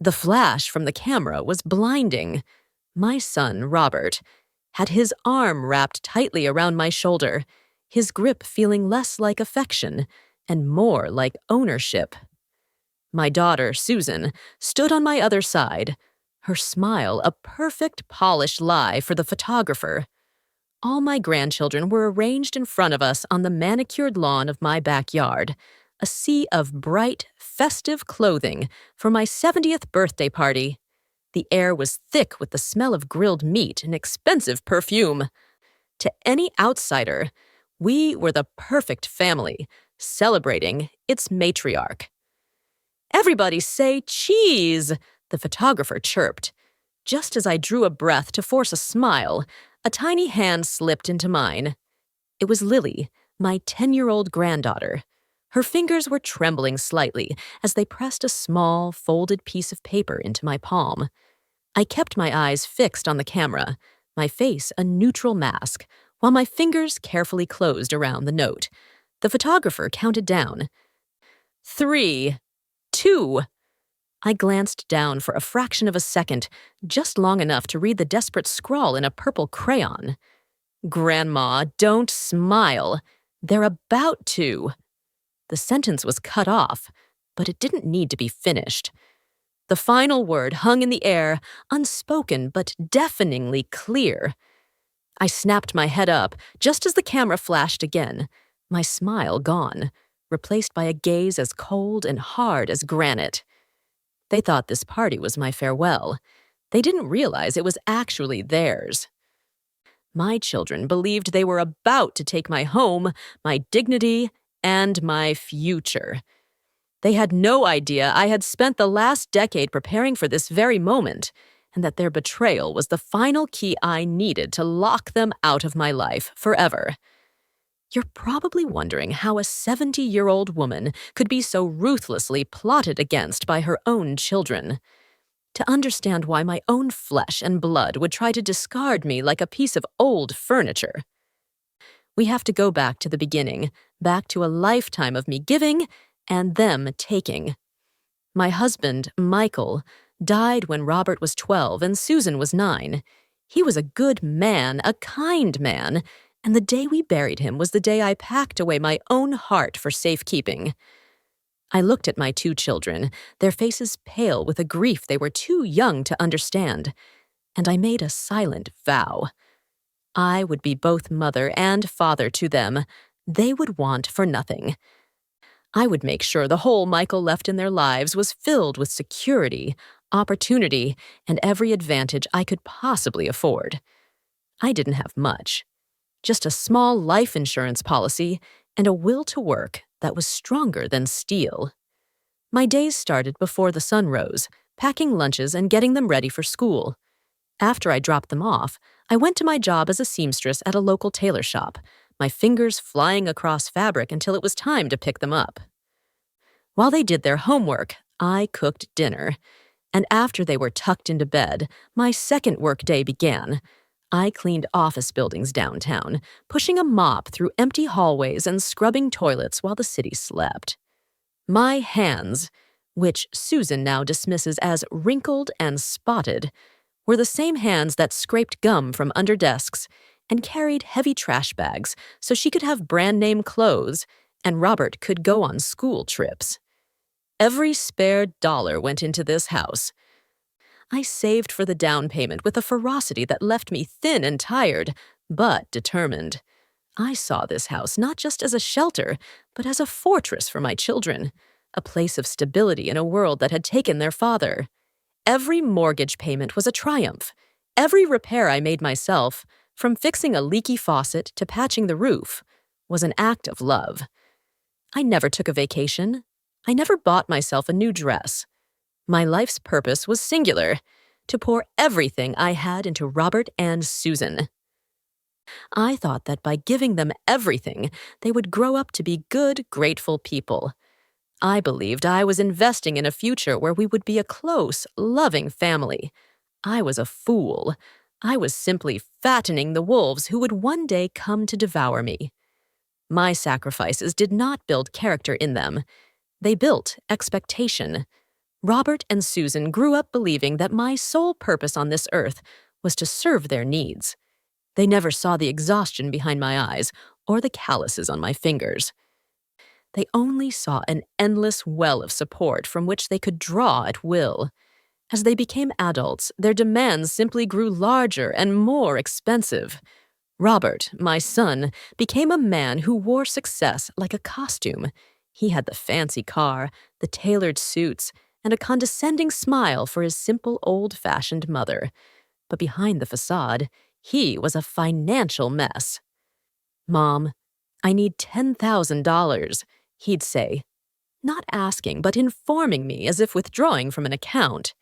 The flash from the camera was blinding. My son, Robert, had his arm wrapped tightly around my shoulder, his grip feeling less like affection and more like ownership. My daughter, Susan, stood on my other side, her smile a perfect polished lie for the photographer. All my grandchildren were arranged in front of us on the manicured lawn of my backyard, a sea of bright, festive clothing for my 70th birthday party. The air was thick with the smell of grilled meat and expensive perfume. To any outsider, we were the perfect family, celebrating its matriarch. "Everybody say cheese," the photographer chirped. Just as I drew a breath to force a smile, a tiny hand slipped into mine. It was Lily, my 10-year-old granddaughter. Her fingers were trembling slightly as they pressed a small, folded piece of paper into my palm. I kept my eyes fixed on the camera, my face a neutral mask, while my fingers carefully closed around the note. The photographer counted down. 3, 2. I glanced down for a fraction of a second, just long enough to read the desperate scrawl in a purple crayon. "Grandma, don't smile. They're about to." The sentence was cut off, but it didn't need to be finished. The final word hung in the air, unspoken but deafeningly clear. I snapped my head up just as the camera flashed again, my smile gone, replaced by a gaze as cold and hard as granite. They thought this party was my farewell. They didn't realize it was actually theirs. My children believed they were about to take my home, my dignity, and my future. They had no idea I had spent the last decade preparing for this very moment, and that their betrayal was the final key I needed to lock them out of my life forever. You're probably wondering how a 70-year-old woman could be so ruthlessly plotted against by her own children. To understand why my own flesh and blood would try to discard me like a piece of old furniture, we have to go back to the beginning, back to a lifetime of me giving and them taking. My husband, Michael, died when Robert was 12 and Susan was 9. He was a good man, a kind man, and the day we buried him was the day I packed away my own heart for safekeeping. I looked at my 2 children, their faces pale with a grief they were too young to understand, and I made a silent vow. I would be both mother and father to them. They would want for nothing. I would make sure the hole Michael left in their lives was filled with security, opportunity, and every advantage I could possibly afford. I didn't have much. Just a small life insurance policy and a will to work that was stronger than steel. My days started before the sun rose, packing lunches and getting them ready for school. After I dropped them off, I went to my job as a seamstress at a local tailor shop, my fingers flying across fabric until it was time to pick them up. While they did their homework, I cooked dinner, and after they were tucked into bed, my second workday began. I cleaned office buildings downtown, pushing a mop through empty hallways and scrubbing toilets while the city slept. My hands, which Susan now dismisses as wrinkled and spotted, were the same hands that scraped gum from under desks and carried heavy trash bags so she could have brand-name clothes and Robert could go on school trips. Every spare dollar went into this house. I saved for the down payment with a ferocity that left me thin and tired, but determined. I saw this house not just as a shelter, but as a fortress for my children, a place of stability in a world that had taken their father. Every mortgage payment was a triumph. Every repair I made myself, from fixing a leaky faucet to patching the roof, was an act of love. I never took a vacation. I never bought myself a new dress. My life's purpose was singular, to pour everything I had into Robert and Susan. I thought that by giving them everything, they would grow up to be good, grateful people. I believed I was investing in a future where we would be a close, loving family. I was a fool. I was simply fattening the wolves who would one day come to devour me. My sacrifices did not build character in them. They built expectation. Robert and Susan grew up believing that my sole purpose on this earth was to serve their needs. They never saw the exhaustion behind my eyes or the calluses on my fingers. They only saw an endless well of support from which they could draw at will. As they became adults, their demands simply grew larger and more expensive. Robert, my son, became a man who wore success like a costume. He had the fancy car, the tailored suits, and a condescending smile for his simple old-fashioned mother. But behind the facade, he was a financial mess. "Mom, I need $10,000, he'd say, not asking but informing me as if withdrawing from an account.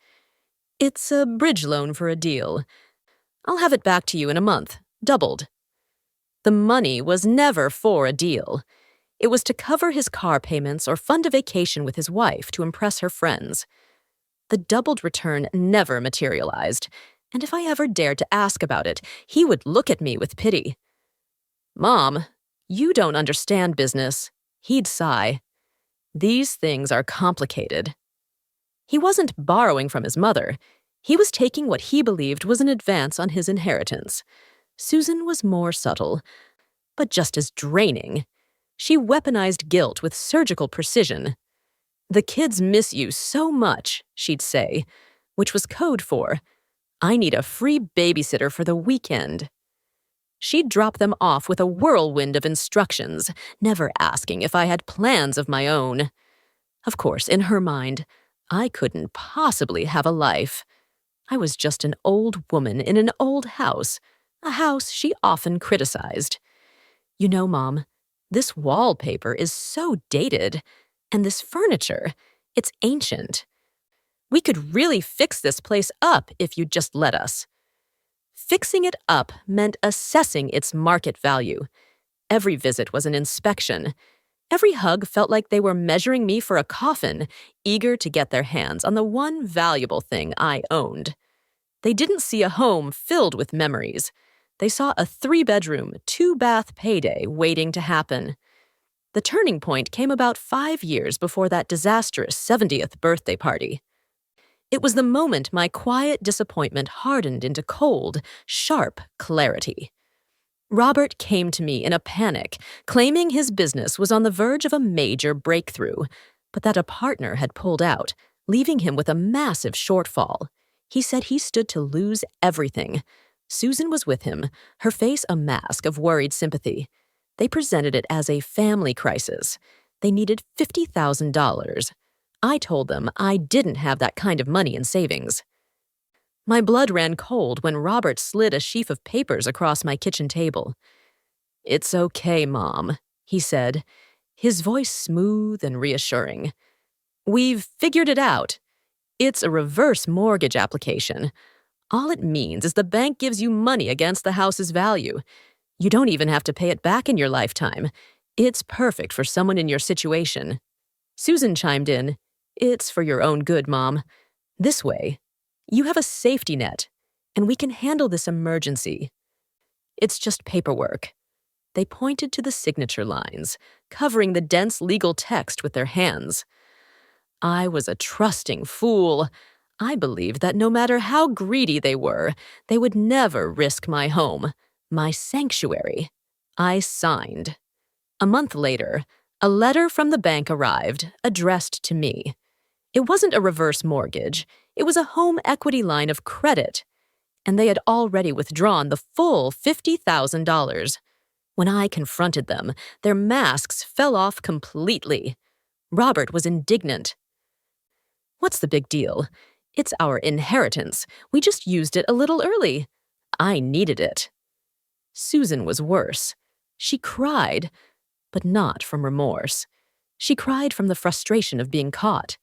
"It's a bridge loan for a deal. I'll have it back to you in a month, doubled." The money was never for a deal. It was to cover his car payments or fund a vacation with his wife to impress her friends. The doubled return never materialized, and if I ever dared to ask about it, he would look at me with pity. "Mom, you don't understand business," he'd sigh. "These things are complicated." He wasn't borrowing from his mother. He was taking what he believed was an advance on his inheritance. Susan was more subtle, but just as draining. She weaponized guilt with surgical precision. "The kids miss you so much," she'd say, which was code for, "I need a free babysitter for the weekend." She'd drop them off with a whirlwind of instructions, never asking if I had plans of my own. Of course, in her mind, I couldn't possibly have a life. I was just an old woman in an old house, a house she often criticized. "You know, Mom, this wallpaper is so dated, and this furniture, it's ancient. We could really fix this place up if you'd just let us." Fixing it up meant assessing its market value. Every visit was an inspection. Every hug felt like they were measuring me for a coffin, eager to get their hands on the one valuable thing I owned. They didn't see a home filled with memories. They saw a 3-bedroom, 2-bath payday waiting to happen. The turning point came about 5 years before that disastrous 70th birthday party. It was the moment my quiet disappointment hardened into cold, sharp clarity. Robert came to me in a panic, claiming his business was on the verge of a major breakthrough, but that a partner had pulled out, leaving him with a massive shortfall. He said he stood to lose everything. Susan was with him, her face a mask of worried sympathy. They presented it as a family crisis. They needed $50,000. I told them I didn't have that kind of money in savings. My blood ran cold when Robert slid a sheaf of papers across my kitchen table. "It's okay, Mom," he said, his voice smooth and reassuring. "We've figured it out. It's a reverse mortgage application. All it means is the bank gives you money against the house's value. You don't even have to pay it back in your lifetime. It's perfect for someone in your situation." Susan chimed in, "It's for your own good, Mom. This way, you have a safety net, and we can handle this emergency. It's just paperwork." They pointed to the signature lines, covering the dense legal text with their hands. I was a trusting fool. I believed that no matter how greedy they were, they would never risk my home, my sanctuary. I signed. A month later, a letter from the bank arrived, addressed to me. It wasn't a reverse mortgage. It was a home equity line of credit, and they had already withdrawn the full $50,000. When I confronted them, their masks fell off completely. Robert was indignant. "What's the big deal? It's our inheritance. We just used it a little early. I needed it." Susan was worse. She cried, but not from remorse. She cried from the frustration of being caught.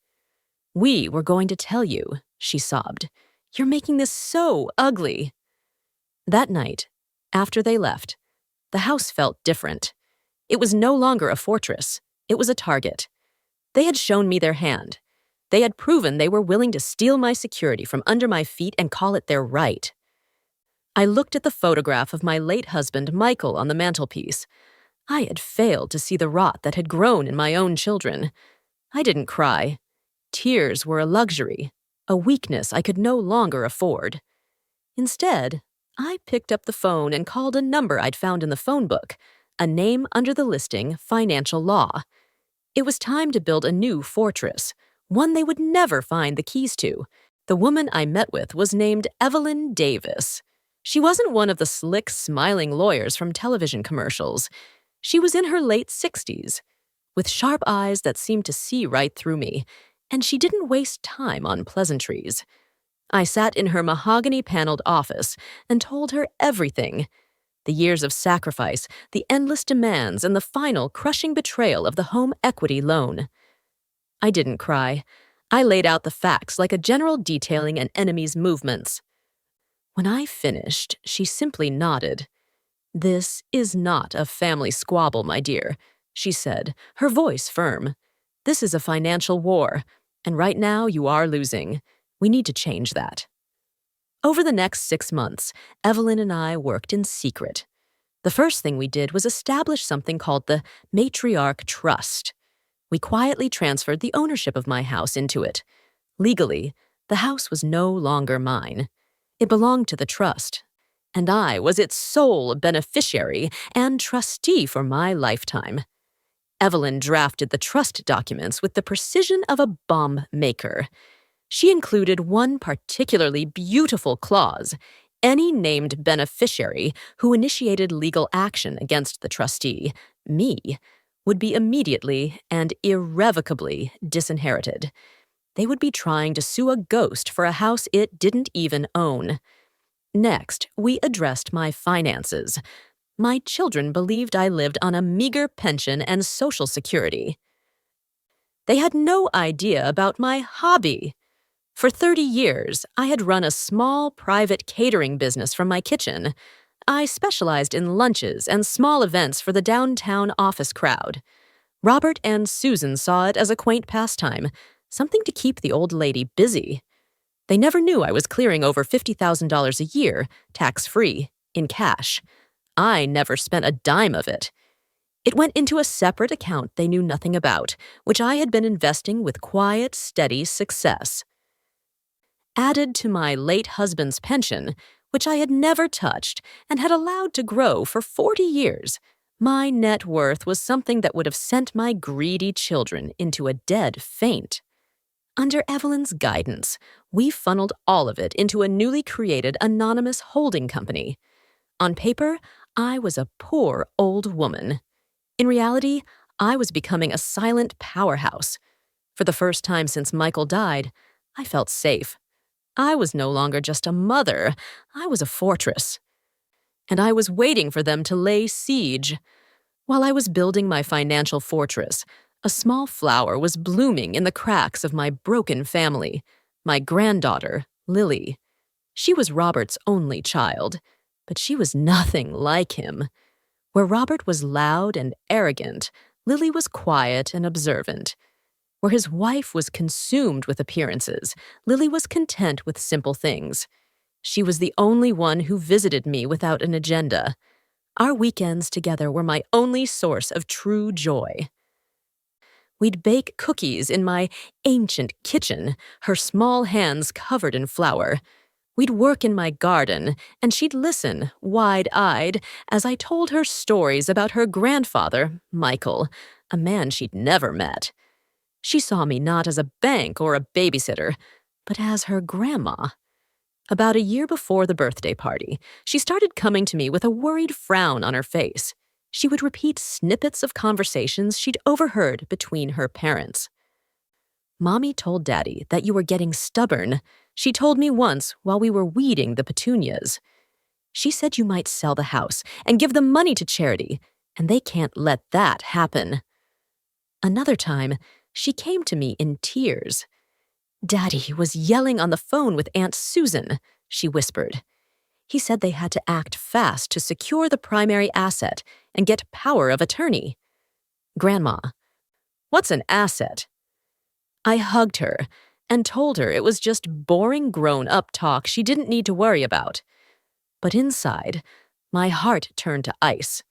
"We were going to tell you," she sobbed. "You're making this so ugly." That night, after they left, the house felt different. It was no longer a fortress. It was a target. They had shown me their hand. They had proven they were willing to steal my security from under my feet and call it their right. I looked at the photograph of my late husband, Michael, on the mantelpiece. I had failed to see the rot that had grown in my own children. I didn't cry. Tears were a luxury, a weakness I could no longer afford. Instead, I picked up the phone and called a number I'd found in the phone book, a name under the listing, financial law. It was time to build a new fortress, one they would never find the keys to. The woman I met with was named Evelyn Davis. She wasn't one of the slick, smiling lawyers from television commercials. She was in her late 60s, with sharp eyes that seemed to see right through me, and she didn't waste time on pleasantries. I sat in her mahogany-paneled office and told her everything. The years of sacrifice, the endless demands, and the final crushing betrayal of the home equity loan. I didn't cry. I laid out the facts like a general detailing an enemy's movements. When I finished, she simply nodded. "This is not a family squabble, my dear," she said, her voice firm. "This is a financial war, and right now you are losing. We need to change that." Over the next 6 months, Evelyn and I worked in secret. The first thing we did was establish something called the Matriarch Trust. We quietly transferred the ownership of my house into it. Legally, the house was no longer mine. It belonged to the trust, and I was its sole beneficiary and trustee for my lifetime. Evelyn drafted the trust documents with the precision of a bomb maker. She included one particularly beautiful clause: any named beneficiary who initiated legal action against the trustee, me, would be immediately and irrevocably disinherited. They would be trying to sue a ghost for a house it didn't even own. Next, we addressed my finances. My children believed I lived on a meager pension and Social Security. They had no idea about my hobby. For 30 years, I had run a small private catering business from my kitchen. I specialized in lunches and small events for the downtown office crowd. Robert and Susan saw it as a quaint pastime, something to keep the old lady busy. They never knew I was clearing over $50,000 a year, tax-free, in cash. I never spent a dime of it. It went into a separate account they knew nothing about, which I had been investing with quiet, steady success. Added to my late husband's pension, which I had never touched and had allowed to grow for 40 years, my net worth was something that would have sent my greedy children into a dead faint. Under Evelyn's guidance, we funneled all of it into a newly created anonymous holding company. On paper, I was a poor old woman. In reality, I was becoming a silent powerhouse. For the first time since Michael died, I felt safe. I was no longer just a mother, I was a fortress. And I was waiting for them to lay siege. While I was building my financial fortress, a small flower was blooming in the cracks of my broken family, my granddaughter, Lily. She was Robert's only child, but she was nothing like him. Where Robert was loud and arrogant, Lily was quiet and observant. Where his wife was consumed with appearances, Lily was content with simple things. She was the only one who visited me without an agenda. Our weekends together were my only source of true joy. We'd bake cookies in my ancient kitchen, her small hands covered in flour. We'd work in my garden, and she'd listen, wide-eyed, as I told her stories about her grandfather, Michael, a man she'd never met. She saw me not as a bank or a babysitter, but as her grandma. About a year before the birthday party, she started coming to me with a worried frown on her face. She would repeat snippets of conversations she'd overheard between her parents. "Mommy told Daddy that you were getting stubborn," she told me once while we were weeding the petunias. "She said you might sell the house and give the money to charity, and they can't let that happen." Another time, she came to me in tears. "Daddy was yelling on the phone with Aunt Susan," she whispered. "He said they had to act fast to secure the primary asset and get power of attorney." "Grandma, what's an asset?" I hugged her and told her it was just boring grown-up talk she didn't need to worry about. But inside, my heart turned to ice.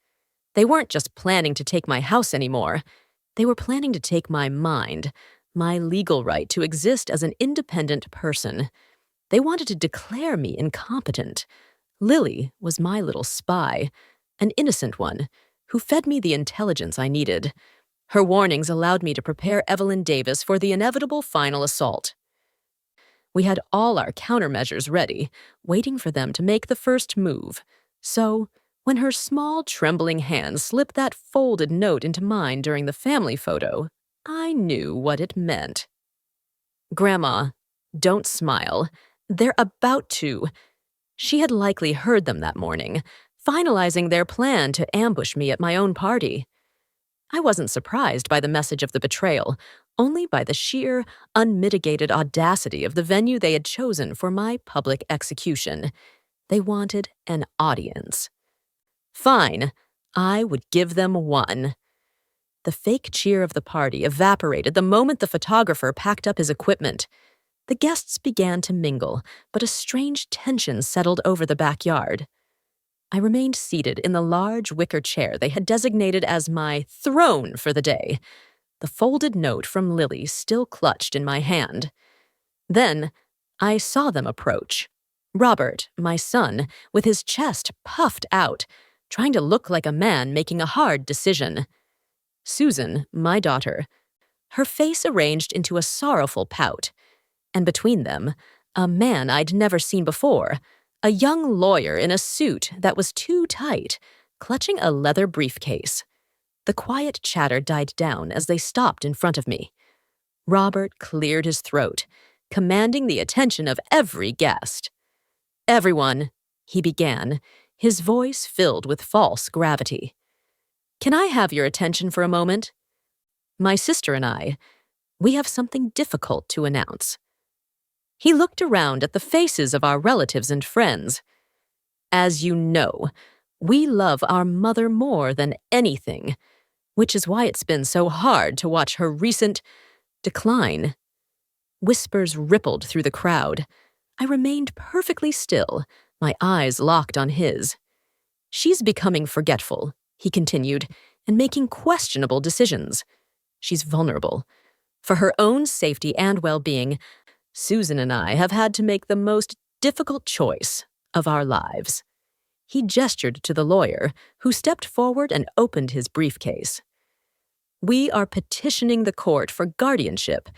They weren't just planning to take my house anymore. They were planning to take my mind, my legal right to exist as an independent person. They wanted to declare me incompetent. Lily was my little spy, an innocent one, who fed me the intelligence I needed. Her warnings allowed me to prepare Evelyn Davis for the inevitable final assault. We had all our countermeasures ready, waiting for them to make the first move. So, when her small, trembling hand slipped that folded note into mine during the family photo, I knew what it meant. Grandma, don't smile. They're about to. She had likely heard them that morning, finalizing their plan to ambush me at my own party. I wasn't surprised by the message of the betrayal, only by the sheer, unmitigated audacity of the venue they had chosen for my public execution. They wanted an audience. Fine, I would give them one. The fake cheer of the party evaporated the moment the photographer packed up his equipment. The guests began to mingle, but a strange tension settled over the backyard. I remained seated in the large wicker chair they had designated as my throne for the day, the folded note from Lily still clutched in my hand. Then, I saw them approach. Robert, my son, with his chest puffed out, trying to look like a man making a hard decision. Susan, my daughter, her face arranged into a sorrowful pout. And between them, a man I'd never seen before, a young lawyer in a suit that was too tight, clutching a leather briefcase. The quiet chatter died down as they stopped in front of me. Robert cleared his throat, commanding the attention of every guest. "Everyone," he began, his voice filled with false gravity. "Can I have your attention for a moment? My sister and I, we have something difficult to announce." He looked around at the faces of our relatives and friends. "As you know, we love our mother more than anything, which is why it's been so hard to watch her recent decline." Whispers rippled through the crowd. I remained perfectly still, my eyes locked on his. "She's becoming forgetful," he continued, "and making questionable decisions. She's vulnerable. For her own safety and well-being, Susan and I have had to make the most difficult choice of our lives." He gestured to the lawyer, who stepped forward and opened his briefcase. "We are petitioning the court for guardianship.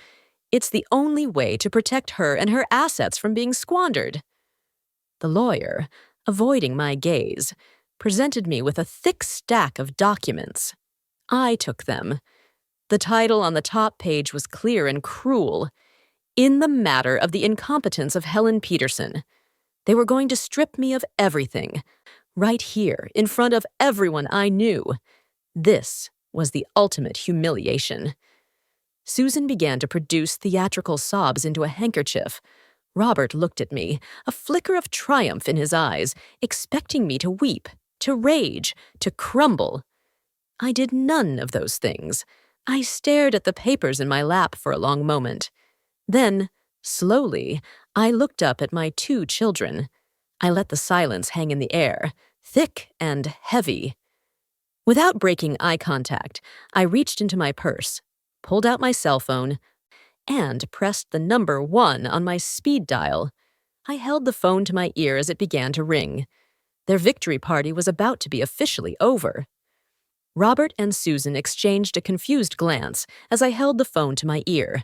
It's the only way to protect her and her assets from being squandered." The lawyer, avoiding my gaze, presented me with a thick stack of documents. I took them. The title on the top page was clear and cruel: "In the matter of the incompetence of Helen Peterson." They were going to strip me of everything, right here, in front of everyone I knew. This was the ultimate humiliation. Susan began to produce theatrical sobs into a handkerchief. Robert looked at me, a flicker of triumph in his eyes, expecting me to weep, to rage, to crumble. I did none of those things. I stared at the papers in my lap for a long moment. Then, slowly, I looked up at my 2 children. I let the silence hang in the air, thick and heavy. Without breaking eye contact, I reached into my purse, pulled out my cell phone, and pressed the number 1 on my speed dial. I held the phone to my ear as it began to ring. Their victory party was about to be officially over. Robert and Susan exchanged a confused glance as I held the phone to my ear.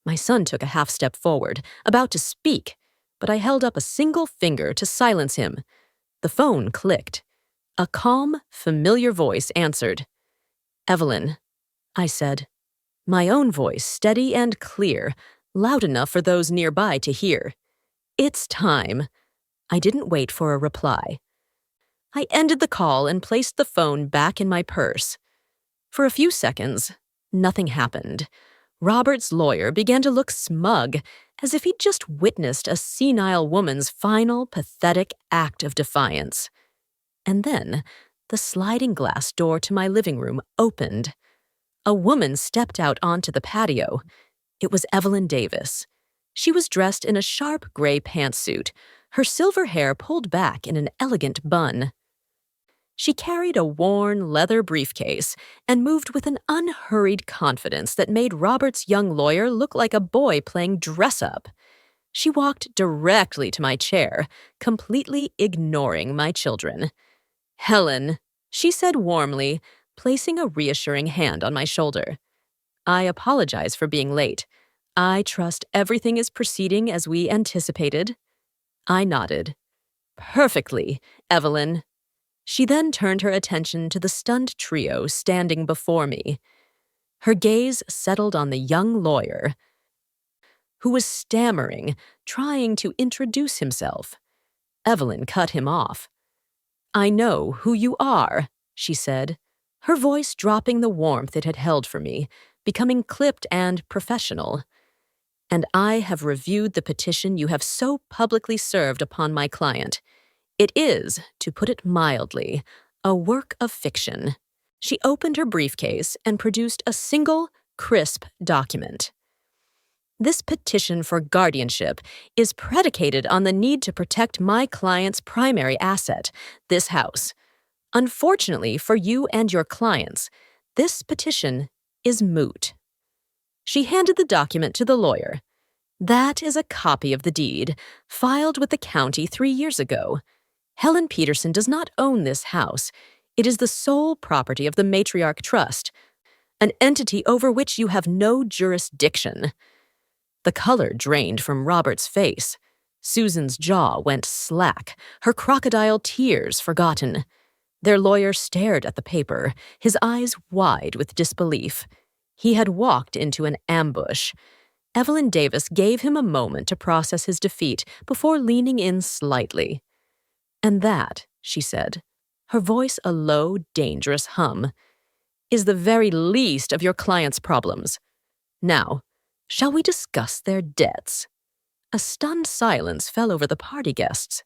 My son took a half step forward, about to speak, but I held up a single finger to silence him. The phone clicked. A calm, familiar voice answered. "Evelyn," I said. My own voice, steady and clear, loud enough for those nearby to hear. "It's time." I didn't wait for a reply. I ended the call and placed the phone back in my purse. For a few seconds, nothing happened. Robert's lawyer began to look smug, as if he'd just witnessed a senile woman's final, pathetic act of defiance. And then, the sliding glass door to my living room opened. A woman stepped out onto the patio. It was Evelyn Davis. She was dressed in a sharp gray pantsuit, her silver hair pulled back in an elegant bun. She carried a worn leather briefcase and moved with an unhurried confidence that made Robert's young lawyer look like a boy playing dress-up. She walked directly to my chair, completely ignoring my children. "Helen," she said warmly, placing a reassuring hand on my shoulder. "I apologize for being late. I trust everything is proceeding as we anticipated." I nodded. "Perfectly, Evelyn." She then turned her attention to the stunned trio standing before me. Her gaze settled on the young lawyer, who was stammering, trying to introduce himself. Evelyn cut him off. "I know who you are," she said, her voice dropping the warmth it had held for me, becoming clipped and professional. "And I have reviewed the petition you have so publicly served upon my client. It is, to put it mildly, a work of fiction." She opened her briefcase and produced a single, crisp document. "This petition for guardianship is predicated on the need to protect my client's primary asset, this house. Unfortunately for you and your clients, this petition is moot." She handed the document to the lawyer. "That is a copy of the deed, filed with the county 3 years ago. Helen Peterson does not own this house. It is the sole property of the Matriarch Trust, an entity over which you have no jurisdiction." The color drained from Robert's face. Susan's jaw went slack, her crocodile tears forgotten. Their lawyer stared at the paper, his eyes wide with disbelief. He had walked into an ambush. Evelyn Davis gave him a moment to process his defeat before leaning in slightly. "And that," she said, her voice a low, dangerous hum, "is the very least of your client's problems. Now, shall we discuss their debts?" A stunned silence fell over the party guests.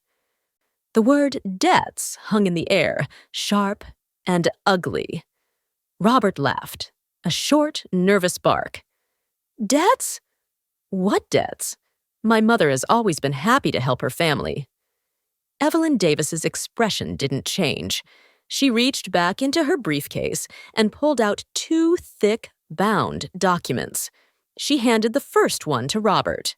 The word debts hung in the air, sharp and ugly. Robert laughed, a short, nervous bark. "Debts? What debts? My mother has always been happy to help her family." Evelyn Davis's expression didn't change. She reached back into her briefcase and pulled out 2 thick, bound documents. She handed the first one to Robert.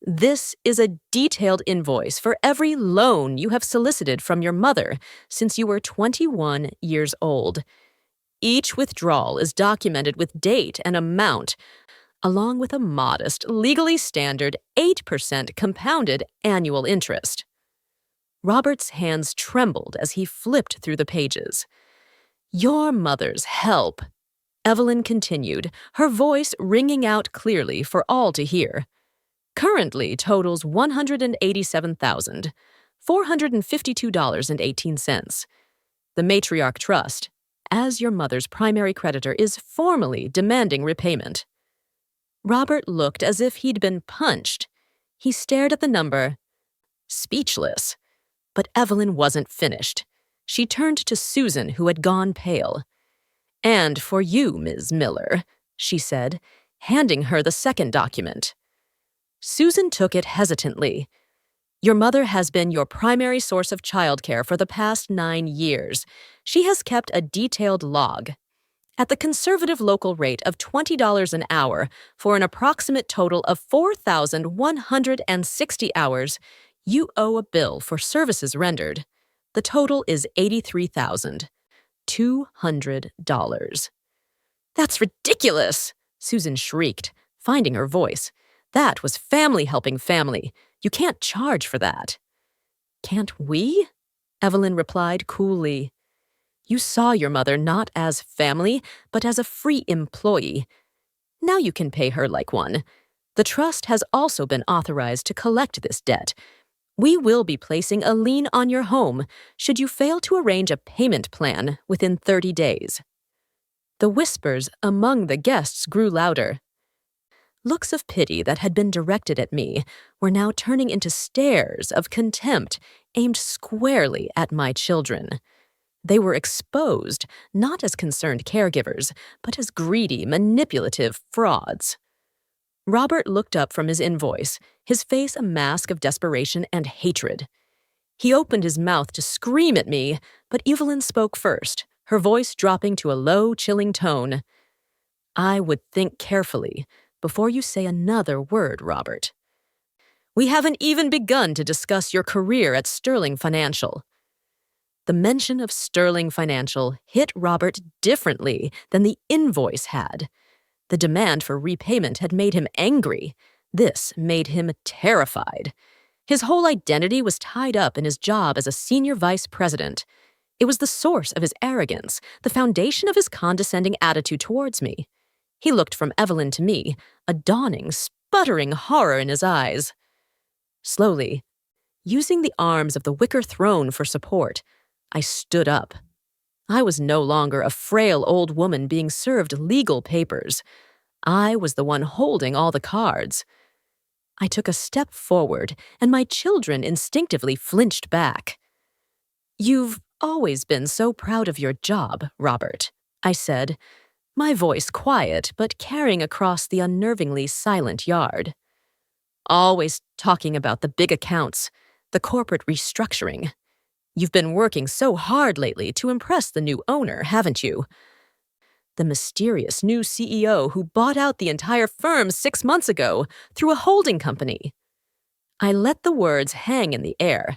"This is a detailed invoice for every loan you have solicited from your mother since you were 21 years old. Each withdrawal is documented with date and amount, along with a modest, legally standard 8% compounded annual interest." Robert's hands trembled as he flipped through the pages. "Your mother's help," Evelyn continued, her voice ringing out clearly for all to hear, "currently totals $187,452.18. The Matriarch Trust, as your mother's primary creditor, is formally demanding repayment." Robert looked as if he'd been punched. He stared at the number, speechless. But Evelyn wasn't finished. She turned to Susan, who had gone pale. "And for you, Ms. Miller," she said, handing her the second document. Susan took it hesitantly. "Your mother has been your primary source of childcare for the past 9 years. She has kept a detailed log. At the conservative local rate of $20 an hour for an approximate total of 4,160 hours, you owe a bill for services rendered. The total is $83,200. "That's ridiculous!" Susan shrieked, finding her voice. "That was family helping family. You can't charge for that." "Can't we?" Evelyn replied coolly. "You saw your mother not as family, but as a free employee. Now you can pay her like one. The trust has also been authorized to collect this debt. We will be placing a lien on your home should you fail to arrange a payment plan within 30 days. The whispers among the guests grew louder. Looks of pity that had been directed at me were now turning into stares of contempt aimed squarely at my children. They were exposed not as concerned caregivers, but as greedy, manipulative frauds. Robert looked up from his invoice, his face a mask of desperation and hatred. He opened his mouth to scream at me, but Evelyn spoke first, her voice dropping to a low, chilling tone. I would think carefully before you say another word, Robert. We haven't even begun to discuss your career at Sterling Financial. The mention of Sterling Financial hit Robert differently than the invoice had. The demand for repayment had made him angry. This made him terrified. His whole identity was tied up in his job as a senior vice president. It was the source of his arrogance, the foundation of his condescending attitude towards me. He looked from Evelyn to me, a dawning, sputtering horror in his eyes. Slowly, using the arms of the wicker throne for support, I stood up. I was no longer a frail old woman being served legal papers. I was the one holding all the cards. I took a step forward, and my children instinctively flinched back. You've always been so proud of your job, Robert, I said, my voice quiet but carrying across the unnervingly silent yard. Always talking about the big accounts, the corporate restructuring. You've been working so hard lately to impress the new owner, haven't you? The mysterious new CEO who bought out the entire firm 6 months ago through a holding company. I let the words hang in the air.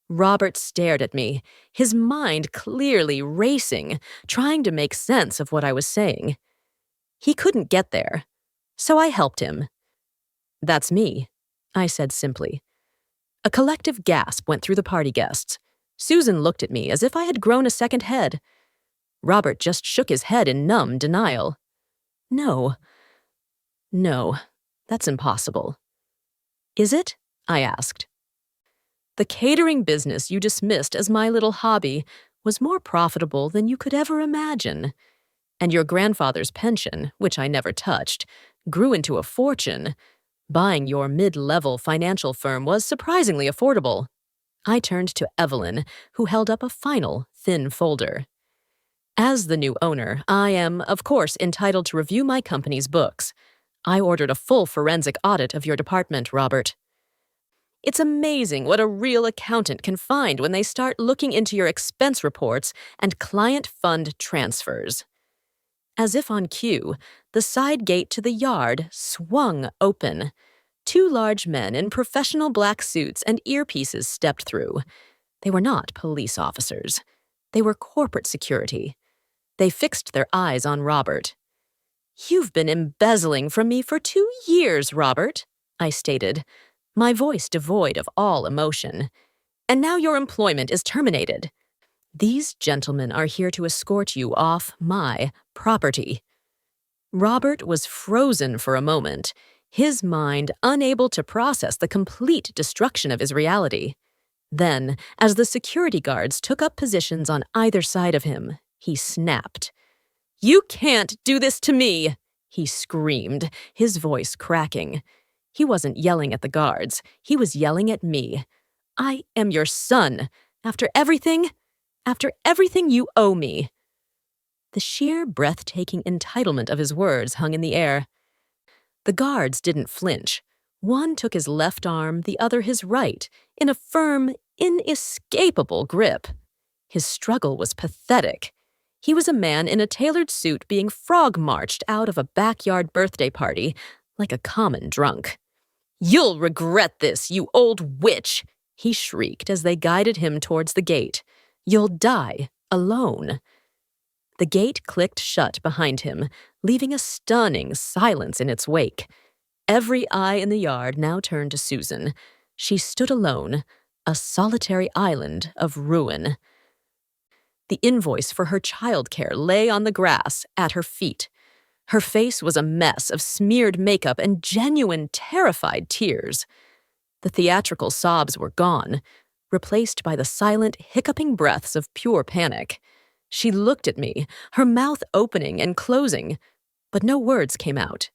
Robert stared at me, his mind clearly racing, trying to make sense of what I was saying. He couldn't get there, so I helped him. That's me, I said simply. A collective gasp went through the party guests. Susan looked at me as if I had grown a second head. Robert just shook his head in numb denial. No, that's impossible. Is it? I asked. The catering business you dismissed as my little hobby was more profitable than you could ever imagine. And your grandfather's pension, which I never touched, grew into a fortune. Buying your mid-level financial firm was surprisingly affordable. I turned to Evelyn, who held up a final, thin folder. As the new owner, I am, of course, entitled to review my company's books. I ordered a full forensic audit of your department, Robert. It's amazing what a real accountant can find when they start looking into your expense reports and client fund transfers. As if on cue, the side gate to the yard swung open. 2 large men in professional black suits and earpieces stepped through. They were not police officers. They were corporate security. They fixed their eyes on Robert. You've been embezzling from me for 2 years, Robert, I stated, my voice devoid of all emotion. And now your employment is terminated. These gentlemen are here to escort you off my property. Robert was frozen for a moment, his mind unable to process the complete destruction of his reality. Then, as the security guards took up positions on either side of him, he snapped. You can't do this to me, he screamed, his voice cracking. He wasn't yelling at the guards, he was yelling at me. I am your son. After everything you owe me. The sheer, breathtaking entitlement of his words hung in the air. The guards didn't flinch. One took his left arm, the other his right, in a firm, inescapable grip. His struggle was pathetic. He was a man in a tailored suit being frog-marched out of a backyard birthday party like a common drunk. You'll regret this, you old witch, he shrieked as they guided him towards the gate. You'll die alone. The gate clicked shut behind him, leaving a stunning silence in its wake. Every eye in the yard now turned to Susan. She stood alone, a solitary island of ruin. The invoice for her childcare lay on the grass at her feet. Her face was a mess of smeared makeup and genuine, terrified tears. The theatrical sobs were gone, replaced by the silent, hiccuping breaths of pure panic. She looked at me, her mouth opening and closing, but no words came out.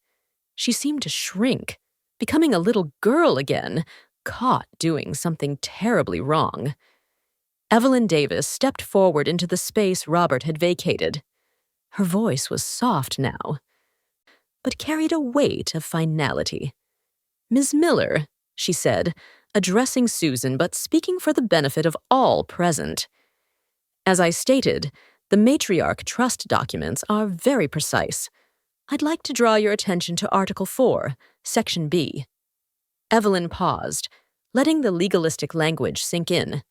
She seemed to shrink, becoming a little girl again, caught doing something terribly wrong. Evelyn Davis stepped forward into the space Robert had vacated. Her voice was soft now, but carried a weight of finality. Ms. Miller, she said, addressing Susan but speaking for the benefit of all present. As I stated, the matriarch trust documents are very precise. I'd like to draw your attention to Article 4, Section B. Evelyn paused, letting the legalistic language sink in.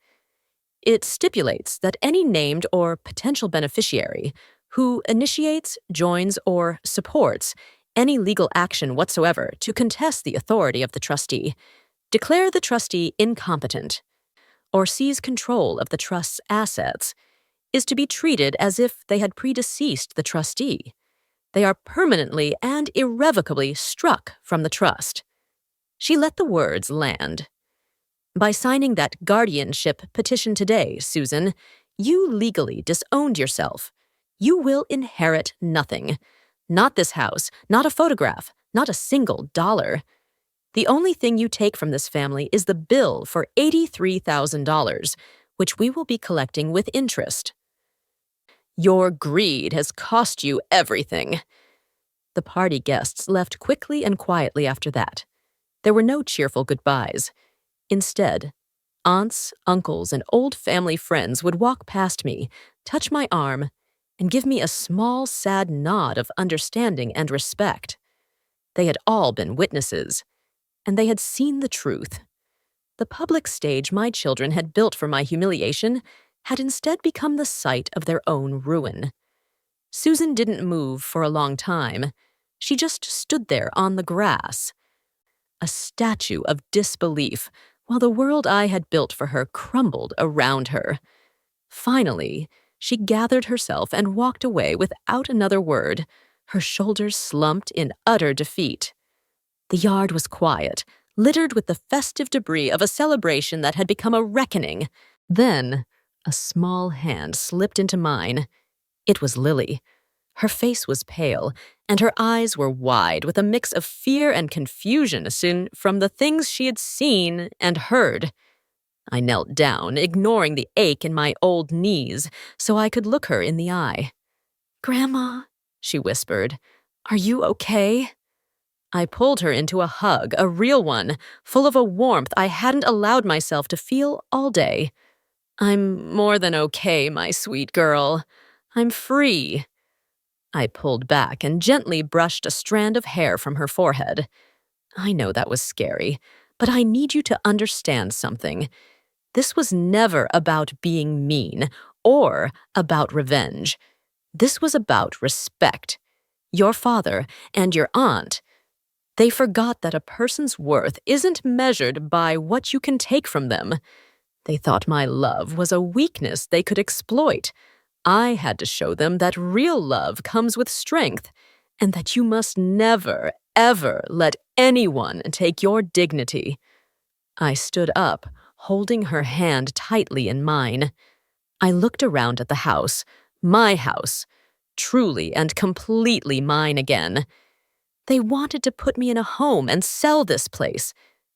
It stipulates that any named or potential beneficiary who initiates, joins, or supports any legal action whatsoever to contest the authority of the trustee, declare the trustee incompetent, or seize control of the trust's assets, is to be treated as if they had predeceased the trustee. They are permanently and irrevocably struck from the trust. She let the words land. By signing that guardianship petition today, Susan, you legally disowned yourself. You will inherit nothing. Not this house, not a photograph, not a single dollar. The only thing you take from this family is the bill for $83,000, which we will be collecting with interest. Your greed has cost you everything. The party guests left quickly and quietly after that. There were no cheerful goodbyes. Instead, aunts, uncles, and old family friends would walk past me, touch my arm, and give me a small, sad nod of understanding and respect. They had all been witnesses, and they had seen the truth. The public stage my children had built for my humiliation had instead become the site of their own ruin. Susan didn't move for a long time. She just stood there on the grass, a statue of disbelief, while the world I had built for her crumbled around her. Finally, she gathered herself and walked away without another word, her shoulders slumped in utter defeat. The yard was quiet, littered with the festive debris of a celebration that had become a reckoning. Then, a small hand slipped into mine. It was Lily. Her face was pale, and her eyes were wide with a mix of fear and confusion from the things she had seen and heard. I knelt down, ignoring the ache in my old knees, so I could look her in the eye. "Grandma," she whispered, "are you okay?" I pulled her into a hug, a real one, full of a warmth I hadn't allowed myself to feel all day. "I'm more than okay, my sweet girl. I'm free." I pulled back and gently brushed a strand of hair from her forehead. "I know that was scary, but I need you to understand something. This was never about being mean or about revenge. This was about respect. Your father and your aunt, they forgot that a person's worth isn't measured by what you can take from them. They thought my love was a weakness they could exploit. I had to show them that real love comes with strength, and that you must never, ever let anyone take your dignity." I stood up, holding her hand tightly in mine. I looked around at the house, my house, truly and completely mine again. They wanted to put me in a home and sell this place.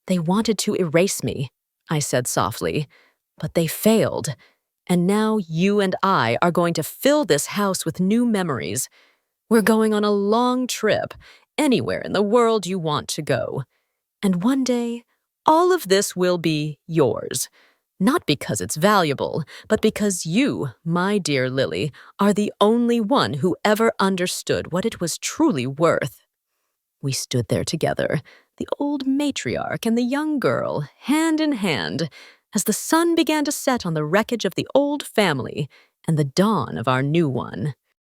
They wanted to erase me, I said softly, but they failed. And now you and I are going to fill this house with new memories. We're going on a long trip, anywhere in the world you want to go. And one day, all of this will be yours. Not because it's valuable, but because you, my dear Lily, are the only one who ever understood what it was truly worth. We stood there together, the old matriarch and the young girl, hand in hand, as the sun began to set on the wreckage of the old family and the dawn of our new one.